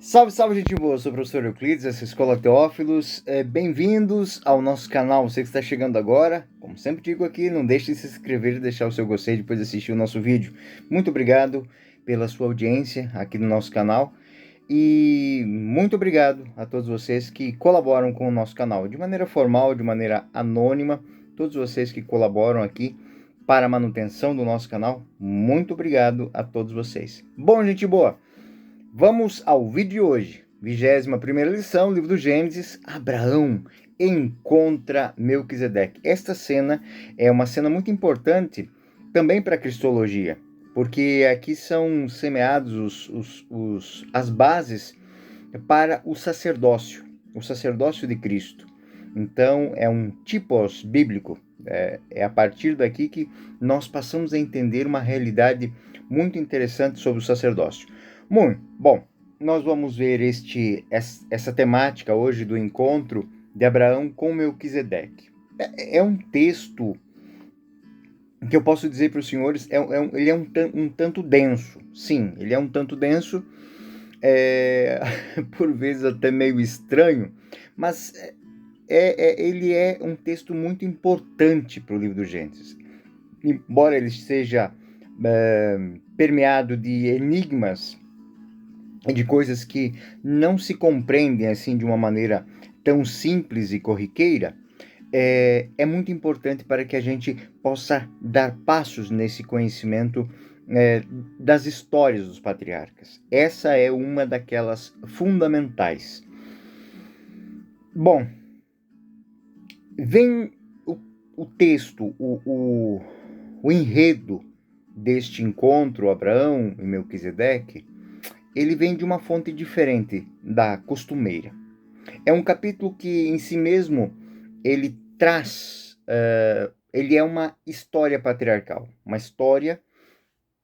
Salve, salve, gente boa! Eu sou o professor Euclides, essa é a Escola Teófilos. Bem-vindos ao nosso canal. Você que está chegando agora, como sempre digo aqui, não deixe de se inscrever e deixar o seu gostei depois de assistir o nosso vídeo. Muito obrigado pela sua audiência aqui no nosso canal e muito obrigado a todos vocês que colaboram com o nosso canal de maneira formal, de maneira anônima. Todos vocês que colaboram aqui para a manutenção do nosso canal, muito obrigado a todos vocês. Bom, gente boa! Vamos ao vídeo de hoje. 21ª lição, livro do Gênesis. Abraão encontra Melquisedeque. Esta cena é uma cena muito importante também para a cristologia, porque aqui são semeados as bases para o sacerdócio de Cristo. Então é um tipos bíblico. É a partir daqui que nós passamos a entender uma realidade muito interessante sobre o sacerdócio. Muito bom, nós vamos ver essa temática hoje do encontro de Abraão com Melquisedeque. É um texto que eu posso dizer para os senhores, ele é um tanto denso. Sim, ele é um tanto denso, por vezes até meio estranho, mas ele é um texto muito importante para o livro do Gênesis. Embora ele seja permeado de enigmas e de coisas que não se compreendem assim de uma maneira tão simples e corriqueira, é muito importante para que a gente possa dar passos nesse conhecimento das histórias dos patriarcas. Essa é uma daquelas fundamentais. Bom, vem o texto, o enredo deste encontro, Abraão e Melquisedeque, ele vem de uma fonte diferente da costumeira. É um capítulo que, em si mesmo, ele traz... ele é uma história patriarcal, uma história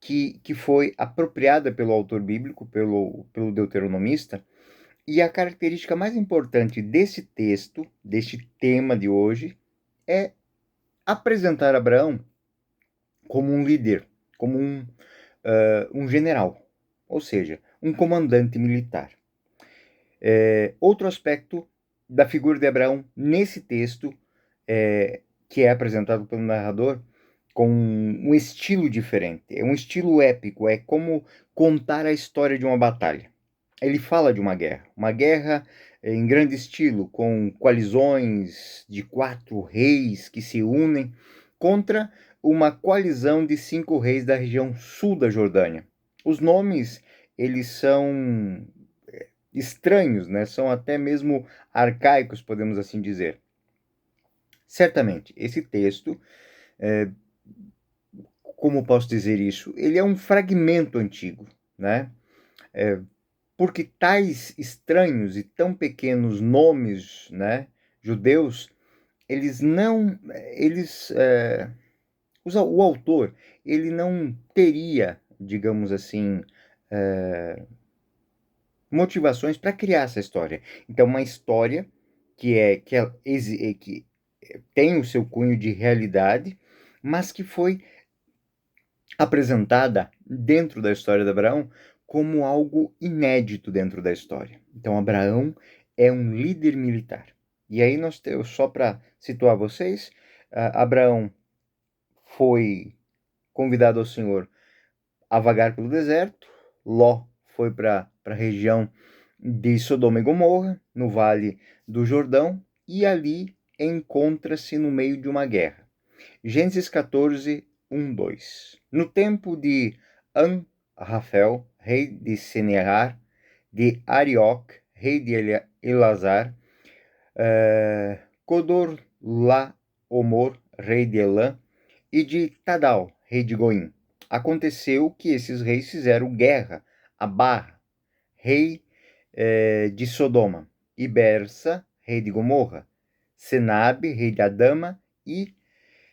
que foi apropriada pelo autor bíblico, pelo deuteronomista, e a característica mais importante desse texto, deste tema de hoje, é apresentar Abraão como um líder, como um general, ou seja, um comandante militar. Outro aspecto da figura de Abraão nesse texto, que é apresentado pelo narrador, com um estilo diferente, é um estilo épico, é como contar a história de uma batalha. Ele fala de uma guerra em grande estilo, com coalizões de 4 reis que se unem contra uma coalizão de 5 reis da região sul da Jordânia. Os nomes, eles são estranhos, né? São até mesmo arcaicos, podemos assim dizer. Certamente, esse texto, como posso dizer isso? Ele é um fragmento antigo, né? Porque tais estranhos e tão pequenos nomes, né, judeus, o autor, ele não teria, digamos assim, motivações para criar essa história. Então, uma história que tem o seu cunho de realidade, mas que foi apresentada dentro da história de Abraão como algo inédito dentro da história. Então, Abraão é um líder militar. E aí nós temos, só para situar vocês, Abraão foi convidado ao Senhor a vagar pelo deserto. Ló foi para a região de Sodoma e Gomorra, no Vale do Jordão, e ali encontra-se no meio de uma guerra. Gênesis 14, 1, 2. No tempo de Anrafel, rei de Senear, de Arioc, rei de Elazar, Codorlaomor, rei de Elã, e de Tadal, rei de Goim. Aconteceu que esses reis fizeram guerra a Bar, rei de Sodoma, e Bersa, rei de Gomorra, Senabe, rei de Adama, e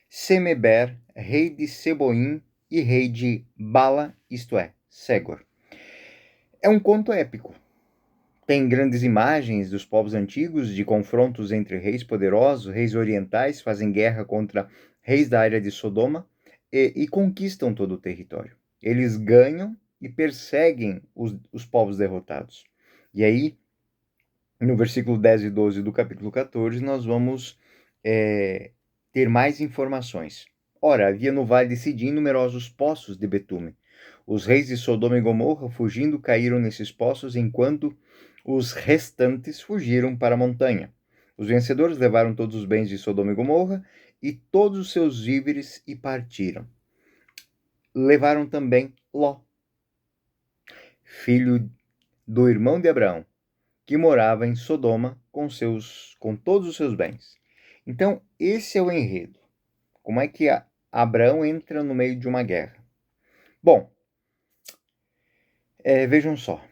Semeber, rei de Seboim e rei de Bala, isto é, Ségor. É um conto épico. Tem grandes imagens dos povos antigos de confrontos entre reis poderosos, reis orientais, fazem guerra contra reis da área de Sodoma e conquistam todo o território. Eles ganham e perseguem os povos derrotados. E aí, no versículo 10 e 12 do capítulo 14, nós vamos ter mais informações. Ora, havia no vale de Sidim numerosos poços de betume. Os reis de Sodoma e Gomorra, fugindo, caíram nesses poços, enquanto os restantes fugiram para a montanha. Os vencedores levaram todos os bens de Sodoma e Gomorra e todos os seus víveres e partiram. Levaram também Ló, filho do irmão de Abraão, que morava em Sodoma com todos os seus bens. Então, esse é o enredo. Como é que Abraão entra no meio de uma guerra? Bom, vejam só.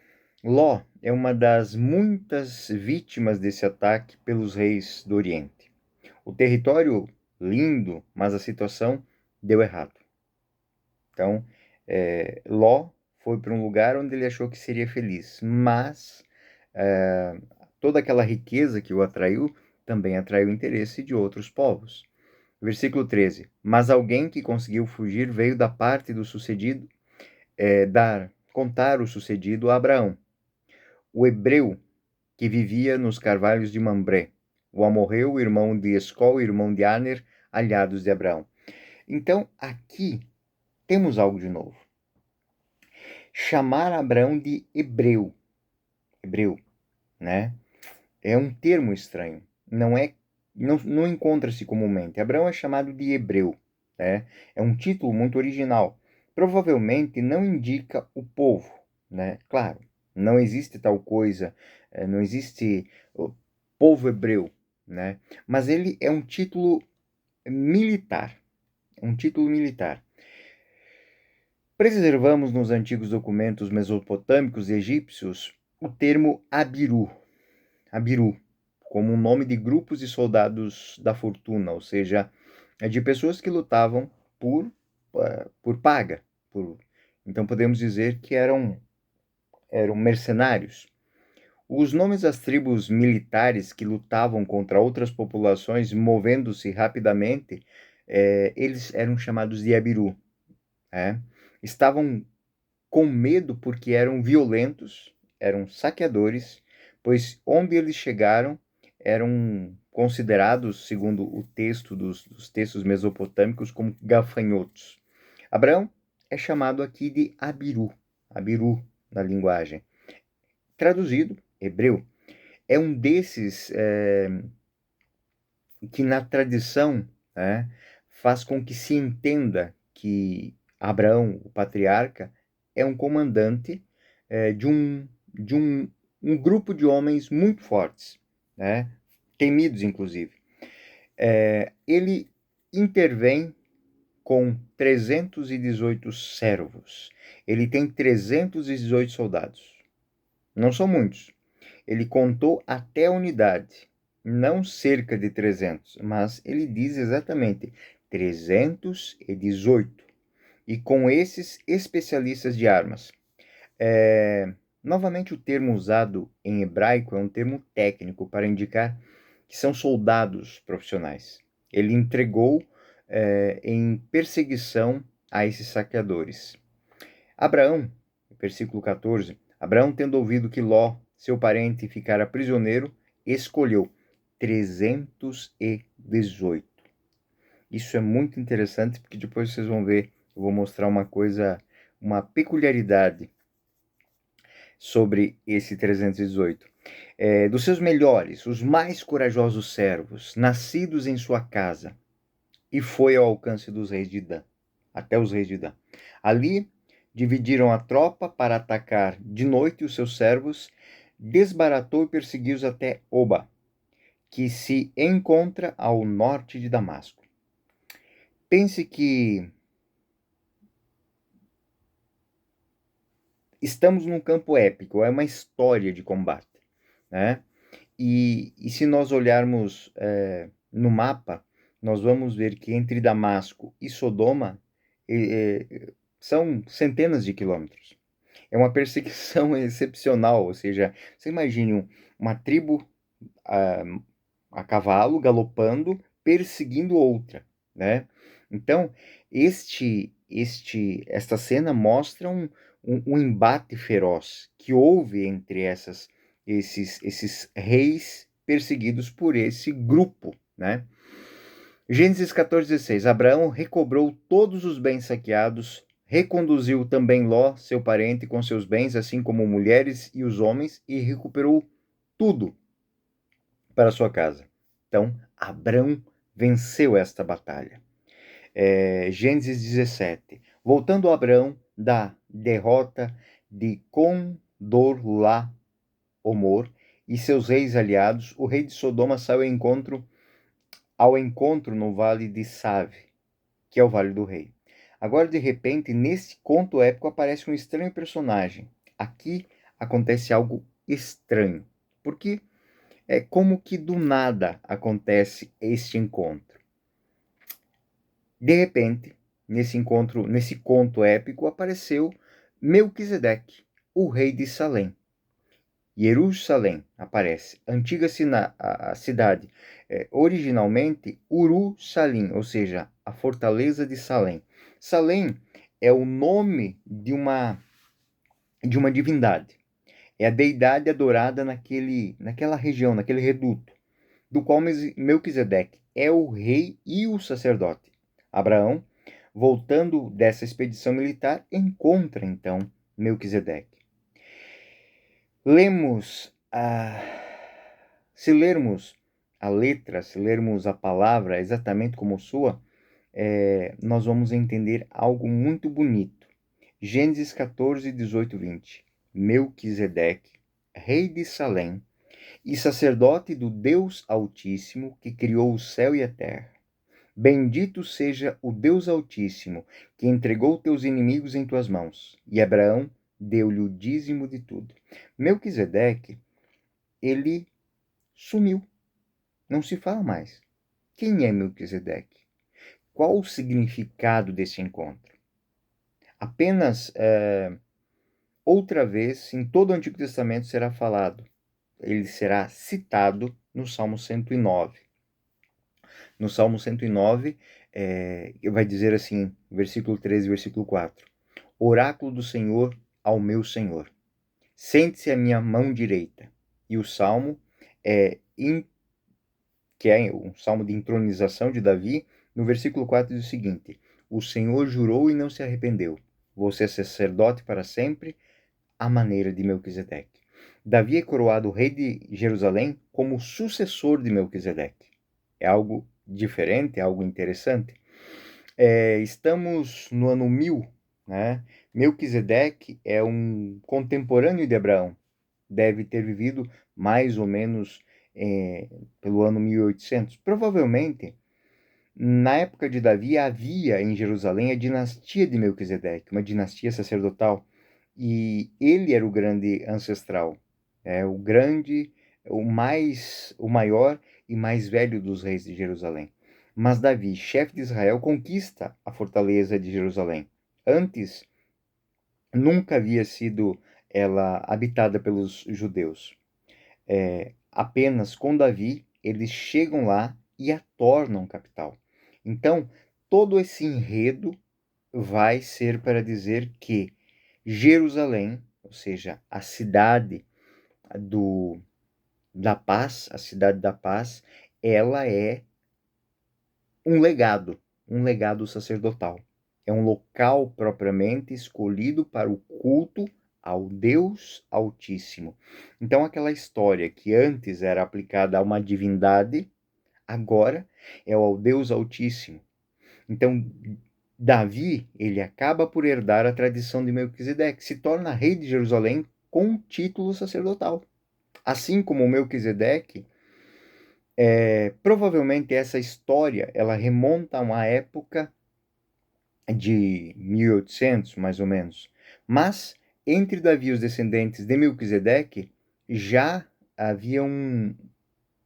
Ló é uma das muitas vítimas desse ataque pelos reis do Oriente. O território lindo, mas a situação deu errado. Então, Ló foi para um lugar onde ele achou que seria feliz, mas toda aquela riqueza que o atraiu também atraiu o interesse de outros povos. Versículo 13. Mas alguém que conseguiu fugir veio da parte do sucedido contar o sucedido a Abraão, o hebreu que vivia nos carvalhos de Mambré, o amorreu, irmão de Escol, irmão de Aner, aliados de Abraão. Então, aqui temos algo de novo. Chamar Abraão de hebreu, né? É um termo estranho. Não encontra-se comumente. Abraão é chamado de hebreu, né? É um título muito original. Provavelmente não indica o povo, né? Claro, não existe tal coisa, não existe o povo hebreu, né? Mas ele é um título militar, Preservamos nos antigos documentos mesopotâmicos e egípcios o termo Abiru, como um nome de grupos de soldados da fortuna, ou seja, de pessoas que lutavam por paga. Então podemos dizer que eram mercenários. Os nomes das tribos militares que lutavam contra outras populações, movendo-se rapidamente, eles eram chamados de Abiru. Estavam com medo porque eram violentos, eram saqueadores, pois onde eles chegaram eram considerados, segundo o texto dos textos mesopotâmicos, como gafanhotos. Abraão é chamado aqui de Abiru na linguagem. Traduzido, hebreu, é um desses que na tradição faz com que se entenda que Abraão, o patriarca, é um comandante de um grupo de homens muito fortes, temidos inclusive. Ele intervém com 318 servos. Ele tem 318 soldados. Não são muitos. Ele contou até a unidade, não cerca de 300, mas ele diz exatamente 318. E com esses especialistas de armas. Novamente, o termo usado em hebraico é um termo técnico para indicar que são soldados profissionais. Ele entregou em perseguição a esses saqueadores. Abraão, versículo 14, Abraão, tendo ouvido que Ló, seu parente, ficara prisioneiro, escolheu 318. Isso é muito interessante, porque depois vocês vão ver, eu vou mostrar uma peculiaridade sobre esse 318. Dos seus melhores, os mais corajosos servos, nascidos em sua casa, e foi ao alcance dos reis de Dan, até os reis de Dan. Ali, dividiram a tropa para atacar de noite os seus servos, desbaratou e perseguiu-os até Oba, que se encontra ao norte de Damasco. Pense que estamos num campo épico, é uma história de combate, né? E se nós olharmos no mapa, nós vamos ver que entre Damasco e Sodoma são centenas de quilômetros. É uma perseguição excepcional, ou seja, você imagine uma tribo a cavalo galopando, perseguindo outra, né? Então, esta cena mostra um embate feroz que houve entre essas esses reis perseguidos por esse grupo, né? Gênesis 14:16. Abraão recobrou todos os bens saqueados, reconduziu também Ló, seu parente, com seus bens, assim como mulheres e os homens, e recuperou tudo para sua casa. Então, Abrão venceu esta batalha. Gênesis 17. Voltando a Abrão da derrota de Condorlaomer e seus reis aliados, o rei de Sodoma saiu ao encontro no vale de Save, que é o Vale do Rei. Agora, de repente, nesse conto épico aparece um estranho personagem. Aqui acontece algo estranho, porque é como que do nada acontece este encontro. De repente, nesse conto épico, apareceu Melquisedeque, o rei de Salém. Jerusalém aparece, antiga a cidade, originalmente Uru-Salim, ou seja, a fortaleza de Salém. Salém é o nome de uma divindade, é a deidade adorada naquela região, naquele reduto, do qual Melquisedeque é o rei e o sacerdote. Abraão, voltando dessa expedição militar, encontra então Melquisedeque. Se lermos a letra, se lermos a palavra exatamente como soa, nós vamos entender algo muito bonito. Gênesis 14, 18, 20. Melquisedeque, rei de Salém, e sacerdote do Deus Altíssimo, que criou o céu e a terra. Bendito seja o Deus Altíssimo, que entregou teus inimigos em tuas mãos. E Abraão deu-lhe o dízimo de tudo. Melquisedeque, ele sumiu. Não se fala mais. Quem é Melquisedeque? Qual o significado desse encontro? Apenas outra vez, em todo o Antigo Testamento será falado. Ele será citado no Salmo 109. No Salmo 109, vai dizer assim, versículo 13, versículo 4. Oráculo do Senhor ao meu Senhor. Sente-se à minha mão direita. E o Salmo, que é um Salmo de entronização de Davi, no versículo 4 diz o seguinte: o Senhor jurou e não se arrependeu. Você é sacerdote para sempre, à maneira de Melquisedeque. Davi é coroado rei de Jerusalém como sucessor de Melquisedeque. É algo diferente, é algo interessante. Estamos no ano 1000, né? Melquisedeque é um contemporâneo de Abraão. Deve ter vivido mais ou menos pelo ano 1800. Provavelmente, na época de Davi, havia em Jerusalém a dinastia de Melquisedeque, uma dinastia sacerdotal. E ele era o grande ancestral, o maior e mais velho dos reis de Jerusalém. Mas Davi, chefe de Israel, conquista a fortaleza de Jerusalém. Antes, nunca havia sido ela habitada pelos judeus. Apenas com Davi, eles chegam lá e a tornam capital. Então, todo esse enredo vai ser para dizer que Jerusalém, ou seja, a cidade da paz, a cidade da paz, ela é um legado sacerdotal. É um local propriamente escolhido para o culto ao Deus Altíssimo. Então, aquela história que antes era aplicada a uma divindade, agora é ao Deus Altíssimo. Então, Davi, ele acaba por herdar a tradição de Melquisedeque, se torna rei de Jerusalém com título sacerdotal. Assim como Melquisedeque, provavelmente essa história ela remonta a uma época de 1800, mais ou menos. Mas, entre Davi e os descendentes de Melquisedeque, já haviam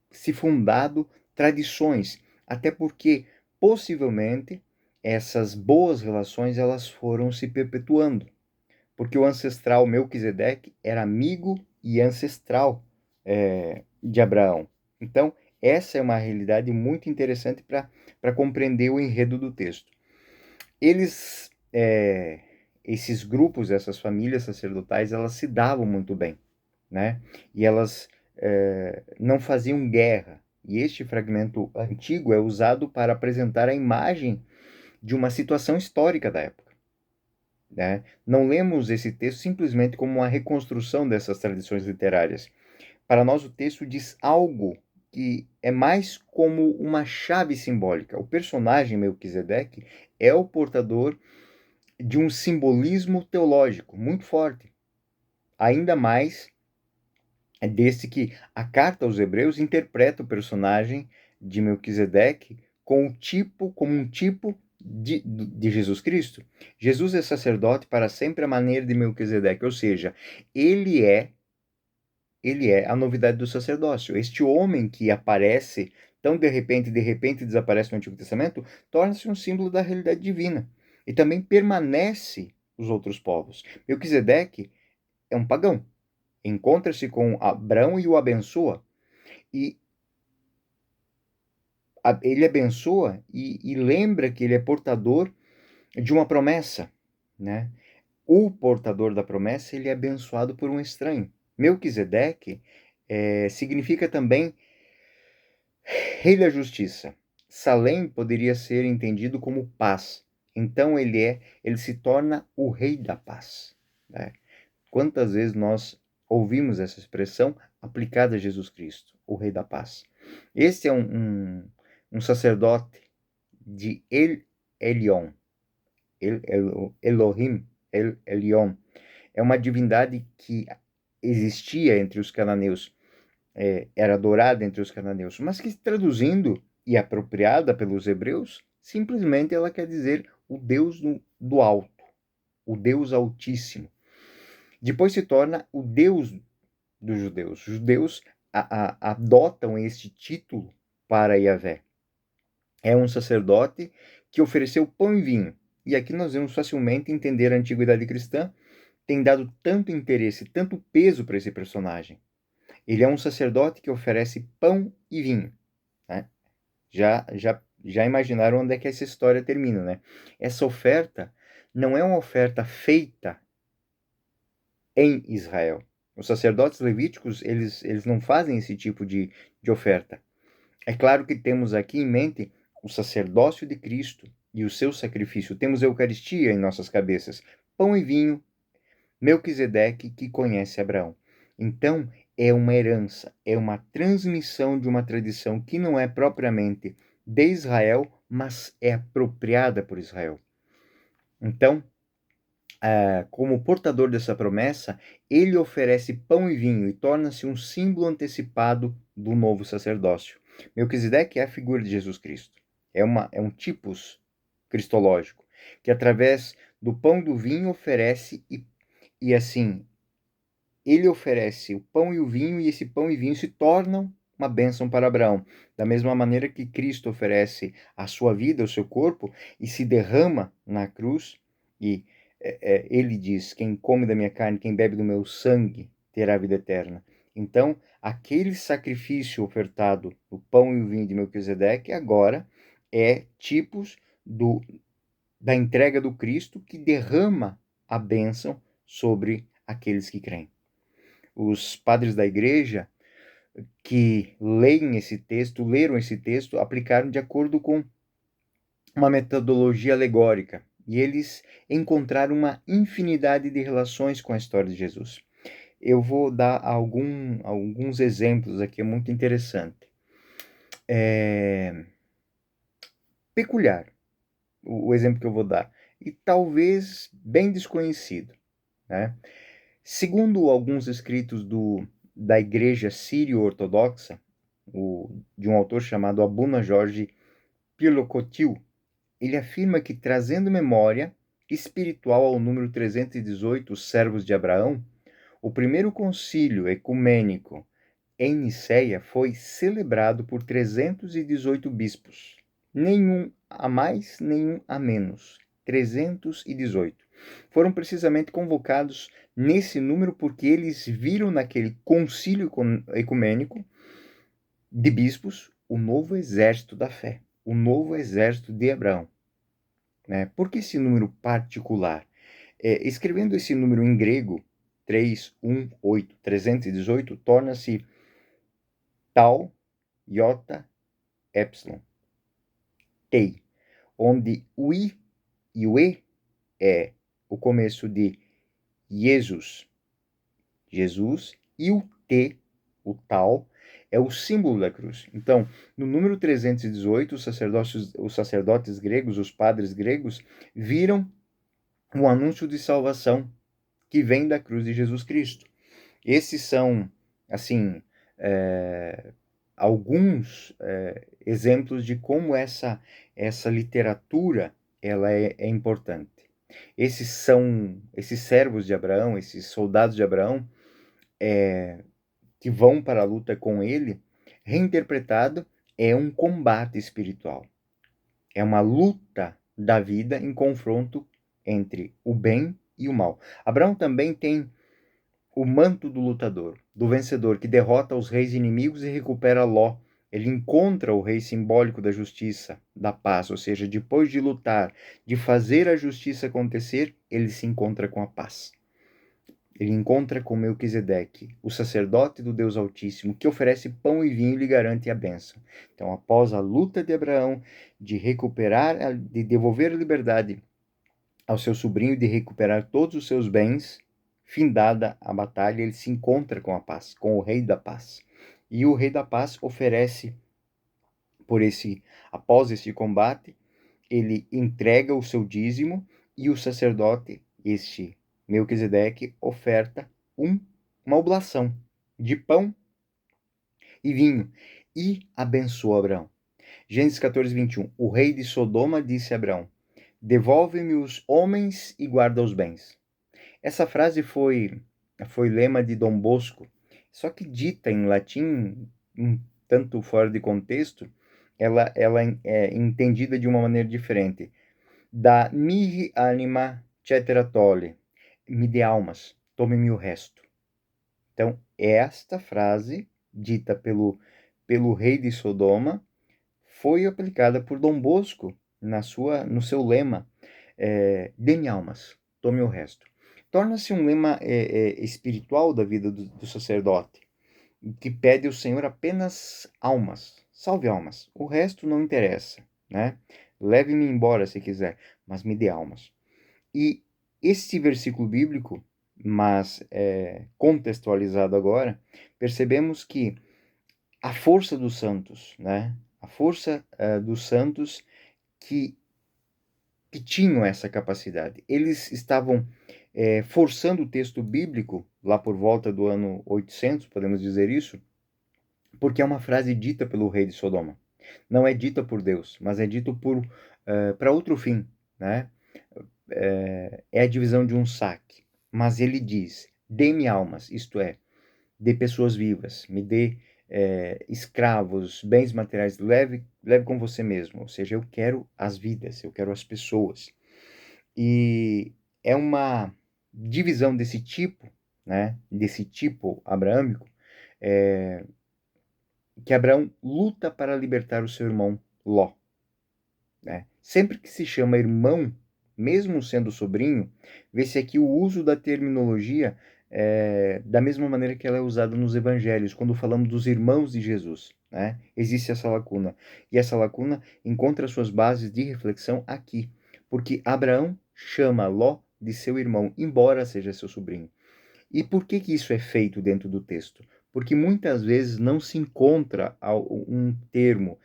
se fundado tradições, até porque, possivelmente, essas boas relações elas foram se perpetuando, porque o ancestral Melquisedeque era amigo e ancestral de Abraão. Então, essa é uma realidade muito interessante para compreender o enredo do texto. Esses grupos, essas famílias sacerdotais, elas se davam muito bem. né? E elas não faziam guerra. E este fragmento antigo é usado para apresentar a imagem de uma situação histórica da época, né? Não lemos esse texto simplesmente como uma reconstrução dessas tradições literárias. Para nós, o texto diz algo que é mais como uma chave simbólica. O personagem Melquisedeque é o portador de um simbolismo teológico muito forte. Ainda mais desde que a carta aos Hebreus interpreta o personagem de Melquisedeque como um tipo de Jesus Cristo. Jesus é sacerdote para sempre à maneira de Melquisedeque, ou seja, ele é ele é a novidade do sacerdócio. Este homem que aparece tão de repente desaparece no Antigo Testamento, torna-se um símbolo da realidade divina. E também permanece os outros povos. Melquisedeque é um pagão. Encontra-se com Abrão e o abençoa. E ele abençoa e lembra que ele é portador de uma promessa, né? O portador da promessa, ele é abençoado por um estranho. Melquisedeque significa também rei da justiça. Salém poderia ser entendido como paz. Então ele se torna o rei da paz, né? Quantas vezes nós ouvimos essa expressão aplicada a Jesus Cristo, o rei da paz? Este é um sacerdote de El Elyon, Elohim, El Elyon. É uma divindade que existia entre os cananeus, era adorada entre os cananeus, mas que traduzindo e apropriada pelos hebreus, simplesmente ela quer dizer o Deus do alto, o Deus altíssimo. Depois se torna o Deus dos judeus. Os judeus adotam este título para Yahvé. É um sacerdote que ofereceu pão e vinho. E aqui nós vemos facilmente entender a antiguidade cristã, tem dado tanto interesse, tanto peso para esse personagem. Ele é um sacerdote que oferece pão e vinho, né? Já imaginaram onde é que essa história termina, né? Essa oferta não é uma oferta feita em Israel. Os sacerdotes levíticos, eles não fazem esse tipo de oferta. É claro que temos aqui em mente o sacerdócio de Cristo e o seu sacrifício. Temos a Eucaristia em nossas cabeças, pão e vinho, Melquisedeque que conhece Abraão. Então, é uma herança, é uma transmissão de uma tradição que não é propriamente de Israel, mas é apropriada por Israel. Então, como portador dessa promessa, ele oferece pão e vinho e torna-se um símbolo antecipado do novo sacerdócio. Melquisedeque é a figura de Jesus Cristo. É um tipos cristológico, que através do pão e do vinho oferece e assim, ele oferece o pão e o vinho e esse pão e vinho se tornam uma bênção para Abraão. Da mesma maneira que Cristo oferece a sua vida, o seu corpo, e se derrama na cruz, e ele diz, quem come da minha carne, quem bebe do meu sangue, terá vida eterna. Então, aquele sacrifício ofertado, o pão e o vinho de Melquisedeque, agora é tipos da entrega do Cristo que derrama a bênção sobre aqueles que creem. Os padres da igreja que leram esse texto, aplicaram de acordo com uma metodologia alegórica, e eles encontraram uma infinidade de relações com a história de Jesus. Eu vou dar alguns exemplos aqui, é muito interessante. Peculiar, o exemplo que eu vou dar, e talvez bem desconhecido, né? Segundo alguns escritos da Igreja Sírio-Ortodoxa, de um autor chamado Abuna Jorge Pilocotil, ele afirma que, trazendo memória espiritual ao número 318, os servos de Abraão, o primeiro concílio ecumênico em Nicéia foi celebrado por 318 bispos. Nenhum a mais, nenhum a menos. 318. Foram precisamente convocados nesse número porque eles viram naquele concílio ecumênico de bispos o novo exército da fé, o novo exército de Abraão, né? Por que esse número particular? Escrevendo esse número em grego, 318, torna-se tau, iota, epsilon, tei, onde o i e o e é o começo de Jesus, e o T, o tal, é o símbolo da cruz. Então, no número 318, os sacerdotes gregos, os padres gregos, viram o anúncio de salvação que vem da cruz de Jesus Cristo. Esses são, assim, alguns exemplos de como essa literatura ela é importante. Esses servos de Abraão, esses soldados de Abraão, que vão para a luta com ele, reinterpretado, é um combate espiritual. É uma luta da vida em confronto entre o bem e o mal. Abraão também tem o manto do lutador, do vencedor, que derrota os reis inimigos e recupera Ló. Ele encontra o rei simbólico da justiça, da paz, ou seja, depois de lutar, de fazer a justiça acontecer, ele se encontra com a paz. Ele encontra com Melquisedeque, o sacerdote do Deus Altíssimo, que oferece pão e vinho e lhe garante a bênção. Então, após a luta de Abraão de recuperar, de devolver a liberdade ao seu sobrinho, de recuperar todos os seus bens, findada a batalha, ele se encontra com a paz, com o Rei da Paz. E o Rei da Paz oferece, após esse combate, ele entrega o seu dízimo e o sacerdote, Melquisedeque, oferta uma oblação de pão e vinho e abençoa Abraão. Gênesis 14, 21. O rei de Sodoma disse a Abraão: devolve-me os homens e guarda os bens. Essa frase foi lema de Dom Bosco, só que dita em latim, um tanto fora de contexto, ela é entendida de uma maneira diferente. Da mihi anima cetera tole, me dê almas, tome-me o resto. Então, esta frase, dita pelo rei de Sodoma, foi aplicada por Dom Bosco no seu lema, dê-me almas, tome o resto. Torna-se um lema espiritual da vida do sacerdote, que pede ao Senhor apenas almas, salve almas, o resto não interessa, né? Leve-me embora se quiser, mas me dê almas. E este versículo bíblico, mas contextualizado agora, percebemos que a força dos santos, né? A força dos santos que tinham essa capacidade. Eles estavam forçando o texto bíblico, lá por volta do ano 800, podemos dizer isso, porque é uma frase dita pelo rei de Sodoma. Não é dita por Deus, mas é dito para outro fim, né? É a divisão de um saque. Mas ele diz, dê-me almas, isto é, dê pessoas vivas, me dê escravos, bens materiais, leve com você mesmo. Ou seja, eu quero as vidas, eu quero as pessoas. E é uma divisão desse tipo, né? Desse tipo abraâmico, que Abraão luta para libertar o seu irmão Ló. Né? Sempre que se chama irmão, mesmo sendo sobrinho, vê-se aqui o uso da terminologia da mesma maneira que ela é usada nos evangelhos, quando falamos dos irmãos de Jesus. Né? Existe essa lacuna. E essa lacuna encontra suas bases de reflexão aqui, porque Abraão chama Ló de seu irmão, embora seja seu sobrinho. E por que isso é feito dentro do texto? Porque muitas vezes não se encontra um termo,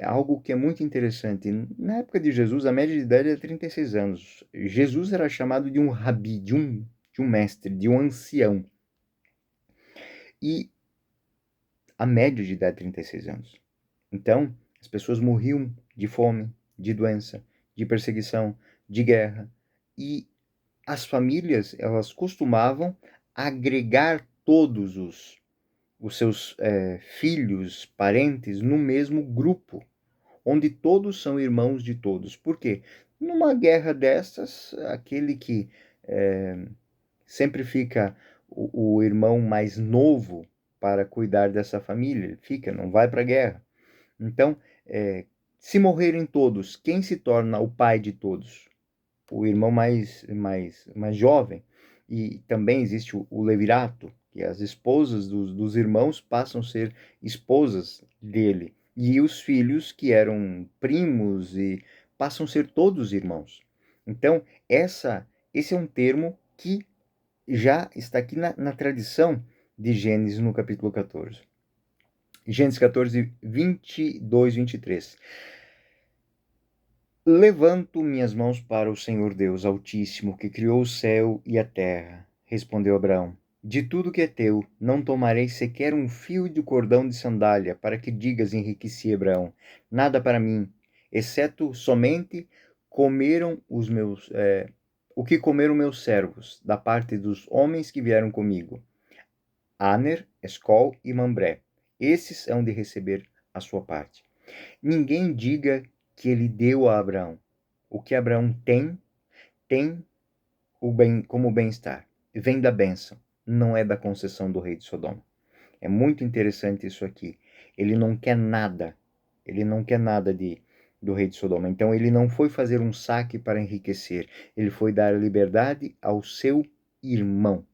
algo que é muito interessante. Na época de Jesus, a média de idade era 36 anos. Jesus era chamado de um rabi, de um mestre, de um ancião. E a média de idade é 36 anos. Então, as pessoas morriam de fome, de doença, de perseguição, de guerra. E as famílias, elas costumavam agregar todos os seus filhos, parentes, no mesmo grupo, onde todos são irmãos de todos. Por quê? Numa guerra dessas, aquele que sempre fica o irmão mais novo para cuidar dessa família, ele fica, não vai para a guerra. Então, se morrerem todos, quem se torna o pai de todos? O irmão mais jovem. e também existe o levirato, que as esposas dos irmãos passam a ser esposas dele, e os filhos, que eram primos, e passam a ser todos irmãos. Então, esse é um termo que já está aqui na tradição de Gênesis, no capítulo 14. Gênesis 14, 22, 23. Levanto minhas mãos para o Senhor Deus Altíssimo, que criou o céu e a terra. Respondeu Abraão: de tudo que é teu, não tomarei sequer um fio de cordão de sandália, para que digas, enriqueci Abraão, nada para mim, exceto somente comeram os meus, o que comeram meus servos, da parte dos homens que vieram comigo, Aner, Escol e Mambré. Esses hão de receber a sua parte. Ninguém diga que ele deu a Abraão. O que Abraão tem o bem, como bem-estar. Vem da bênção, não é da concessão do rei de Sodoma. É muito interessante isso aqui. Ele não quer nada. Ele não quer nada do rei de Sodoma. Então ele não foi fazer um saque para enriquecer. Ele foi dar liberdade ao seu irmão.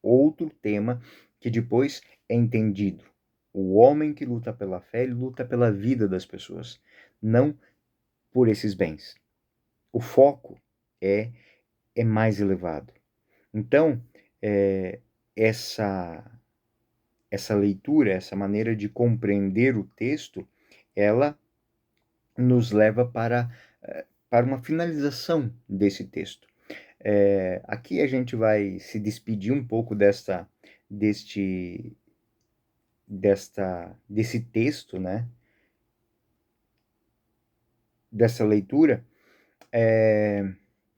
Outro tema que depois é entendido. O homem que luta pela fé, ele luta pela vida das pessoas, não por esses bens. O foco é mais elevado. Então, essa leitura, essa maneira de compreender o texto, ela nos leva para uma finalização desse texto. Aqui a gente vai se despedir um pouco desse texto, né? Dessa leitura,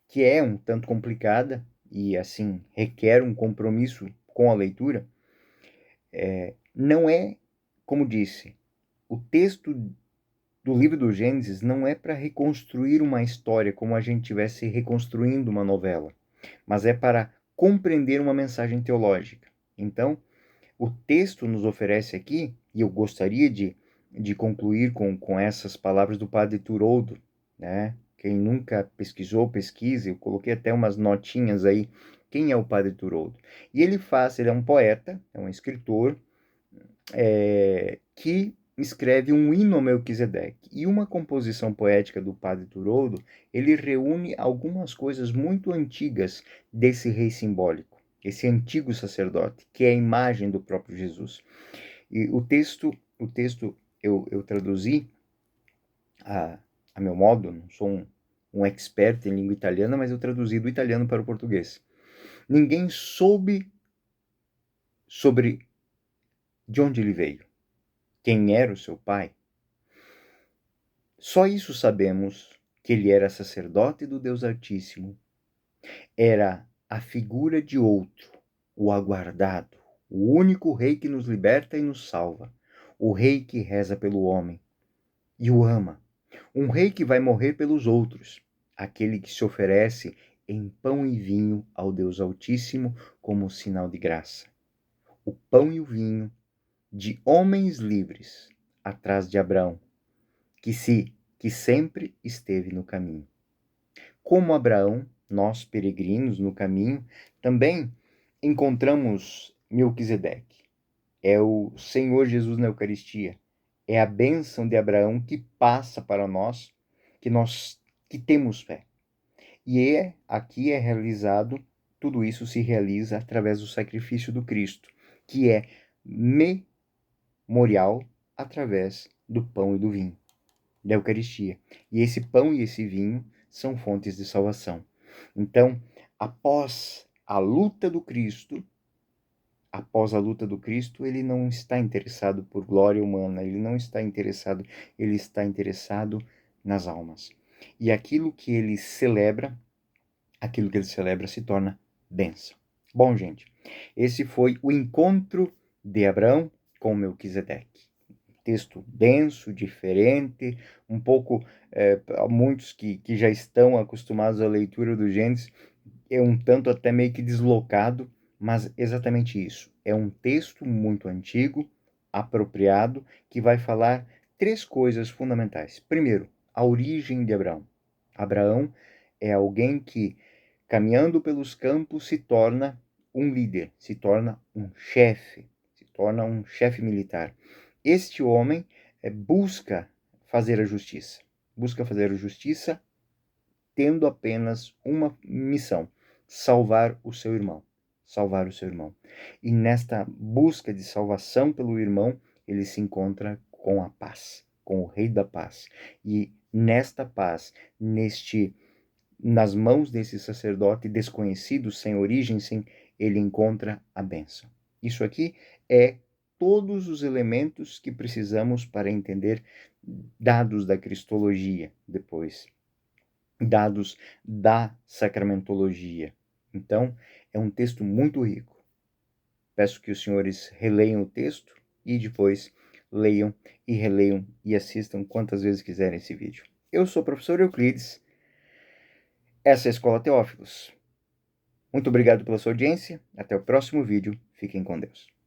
que é um tanto complicada e, assim, requer um compromisso com a leitura. Não é, como disse, o texto do livro do Gênesis não é para reconstruir uma história como a gente estivesse reconstruindo uma novela, mas é para compreender uma mensagem teológica. Então, o texto nos oferece aqui, e eu gostaria de concluir com essas palavras do padre Turoldo, né? Quem nunca pesquisou, pesquise. Eu coloquei até umas notinhas aí. Quem é o padre Turoldo? E ele é um poeta, é um escritor, que escreve um hino ao Melquisedeque. E uma composição poética do padre Turoldo, ele reúne algumas coisas muito antigas desse rei simbólico, esse antigo sacerdote, que é a imagem do próprio Jesus. E o texto eu traduzi a meu modo, não sou um expert em língua italiana, mas eu traduzi do italiano para o português. Ninguém soube sobre de onde ele veio, quem era o seu pai. Só isso sabemos, que ele era sacerdote do Deus Altíssimo, era a figura de outro, o aguardado, o único rei que nos liberta e nos salva, o rei que reza pelo homem e o ama, um rei que vai morrer pelos outros, aquele que se oferece em pão e vinho ao Deus Altíssimo como sinal de graça. O pão e o vinho de homens livres atrás de Abraão, que sempre esteve no caminho. Como Abraão, nós peregrinos no caminho, também encontramos Melquisedeque. É o Senhor Jesus na Eucaristia. É a bênção de Abraão que passa para nós, que temos fé. E aqui é realizado, tudo isso se realiza através do sacrifício do Cristo, que é memorial através do pão e do vinho, da Eucaristia. E esse pão e esse vinho são fontes de salvação. Então, após a luta do Cristo, ele não está interessado por glória humana, ele está interessado nas almas. E aquilo que ele celebra se torna bênção. Bom, gente, esse foi o encontro de Abraão com Melquisedeque. Texto denso, diferente, um pouco, muitos que já estão acostumados à leitura do Gênesis, é um tanto até meio que deslocado, mas exatamente isso. É um texto muito antigo, apropriado, que vai falar 3 coisas fundamentais. Primeiro, a origem de Abraão. Abraão é alguém que caminhando pelos campos, se torna um líder, se torna um chefe militar. Este homem busca fazer a justiça, tendo apenas uma missão: salvar o seu irmão. E nesta busca de salvação pelo irmão, ele se encontra com a paz, com o Rei da Paz. E nesta paz, nas mãos desse sacerdote desconhecido, sem origem, ele encontra a bênção. Isso aqui é todos os elementos que precisamos para entender dados da cristologia depois, dados da sacramentologia. Então, é um texto muito rico. Peço que os senhores releiam o texto e depois leiam e releiam e assistam quantas vezes quiserem esse vídeo. Eu sou o professor Euclides. Essa é a Escola Teófilos. Muito obrigado pela sua audiência. Até o próximo vídeo. Fiquem com Deus.